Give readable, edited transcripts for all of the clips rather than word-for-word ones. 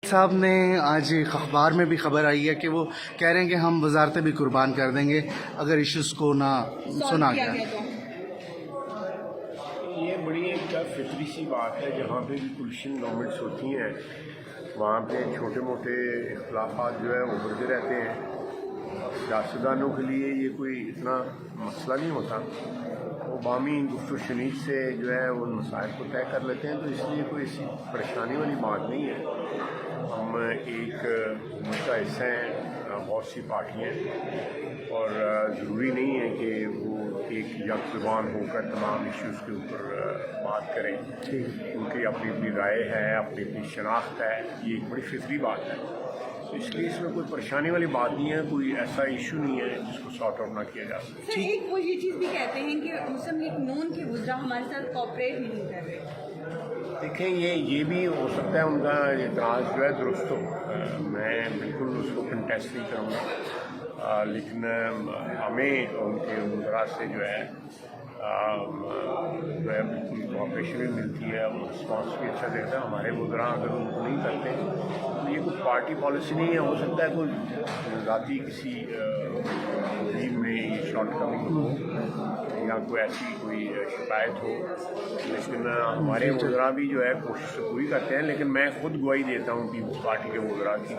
صاحب نے آج ایک اخبار میں بھی خبر آئی ہے کہ وہ کہہ رہے ہیں کہ ہم وزارتیں بھی قربان کر دیں گے اگر ایشوز کو نہ سنا گیا. یہ بڑی ایک فطری سی بات ہے. جہاں پہ بھی پولیشن گورنمنٹس ہوتی ہیں وہاں پہ چھوٹے موٹے اختلافات جو ہے ابھرتے رہتے ہیں. سیاستدانوں کے لیے یہ کوئی اتنا مسئلہ نہیں ہوتا. وہ بامی گفت و شنید سے جو ہے ان مسائل کو طے کر لیتے ہیں, تو اس لیے کوئی ایسی پریشانی والی بات نہیں ہے. ہم ایک حکومت کا حصہ ہیں, بہت سی پارٹیاں ہیں, اور ضروری نہیں ہے کہ وہ ایک یک زبان ہو کر تمام ایشوز کے اوپر بات کریں. ان کی اپنی اپنی رائے ہے, اپنی اپنی شناخت ہے. یہ ایک بڑی فطری بات ہے. اس لیے اس میں کوئی پریشانی والی بات نہیں ہے. کوئی ایسا ایشو نہیں ہے جس کو سارٹ آؤٹ نہ کیا جا سکے. سر ایک وہ یہ چیز بھی کہتے ہیں کہ مسلم لیگ نون کے وزراء ہمارے ساتھ کوآپریٹ نہیں کر رہے. دیکھیں یہ بھی ہو سکتا ہے ان کا اعتراض جو ہے درست ہو. میں بالکل اس کو کنٹیسٹ نہیں کروں گا, لیکن ہمیں ان کے وزراء سے جو ہے بالکل کوآپریشن بھی ملتی ہے, اور رسپانس بھی اچھا دیتا ہے. ہمارے وزراء اگر ان کو نہیں کرتے تو یہ کوئی پارٹی پالیسی نہیں ہے. ہو سکتا ہے کوئی ذاتی کسی ٹیم میں یہ شارٹ کمنگ ہو یا کوئی ایسی کوئی شکایت ہو, لیکن ہمارے وزراء بھی جو ہے کوشش تو پوری کرتے ہیں. لیکن میں خود گواہی دیتا ہوں پیپلز پارٹی کے وزراء کی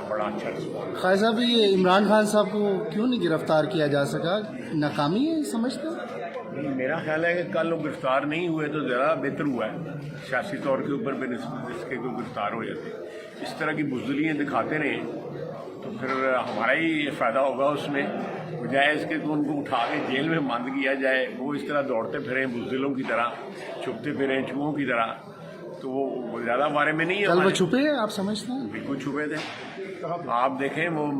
بڑا اچھا رسپانس. خواجہ صاحب, یہ عمران خان صاحب کو کیوں نہیں گرفتار کیا جا سکا؟ ناکامی ہے سمجھتے ہیں؟ میرا خیال ہے کہ کل وہ گرفتار نہیں ہوئے تو زیادہ بہتر ہوا ہے. سیاسی طور کے اوپر بے نسبت اس کے کوئی گرفتار ہو جاتے. اس طرح کی بزدلیاں دکھاتے رہیں تو پھر ہمارا ہی فائدہ ہوگا اس میں, بجائے اس کے کہ ان کو اٹھا کے جیل میں بند کیا جائے. وہ اس طرح دوڑتے پھریں بزدلوں کی طرح, چھپتے پھریں چوہوں کی طرح, تو وہ زیادہ بارے میں نہیں ہے. کل وہ چھپے ہیں آپ سمجھتے ہیں؟ بالکل چھپے تھے. آپ دیکھیں وہ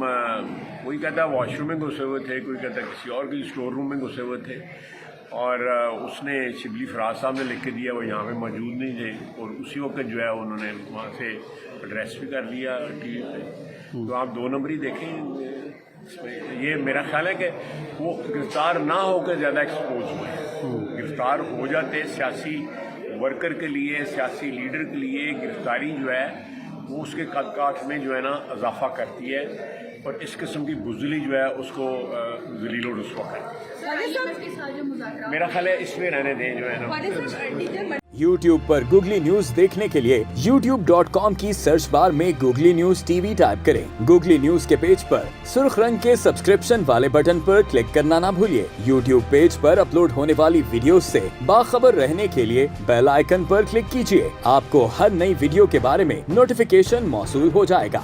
کوئی کہتا ہے واش روم میں گھسے ہوئے تھے, کوئی کہتا ہے کسی اور کی اسٹور روم میں گھسے ہوئے تھے, اور اس نے شبلی فراز صاحب نے لکھ کے دیا وہ یہاں پہ موجود نہیں تھے, اور اسی وقت جو ہے انہوں نے وہاں سے ایڈریس بھی کر لیا ٹی وی پہ. تو آپ دو نمبری دیکھیں اس میں. یہ میرا خیال ہے کہ وہ گرفتار نہ ہو کے زیادہ ایکسپوز ہوئے. گرفتار ہو جاتے سیاسی ورکر کے لیے, سیاسی لیڈر کے لیے گرفتاری جو ہے وہ اس کے قد کاٹ میں جو ہے نا اضافہ کرتی ہے, اور اس قسم کی بزدلی جو ہے اس کو ذلیل و رسوا کرتی ہے. میرا خیال ہے اس میں رہنے دیں جو ہے نا. YouTube پر گوگلی نیوز دیکھنے کے لیے youtube.com کی سرچ بار میں googly news T V type کریں. گوگلی نیوز کے پیج پر سرخ رنگ کے سبسکرپشن والے بٹن پر کلک کرنا نہ بھولیے. YouTube پیج پر اپلوڈ ہونے والی ویڈیوز سے باخبر رہنے کے لیے بیل آئیکن پر کلک کیجیے. آپ کو ہر نئی ویڈیو کے بارے میں نوٹیفیکیشن موصول ہو جائے گا.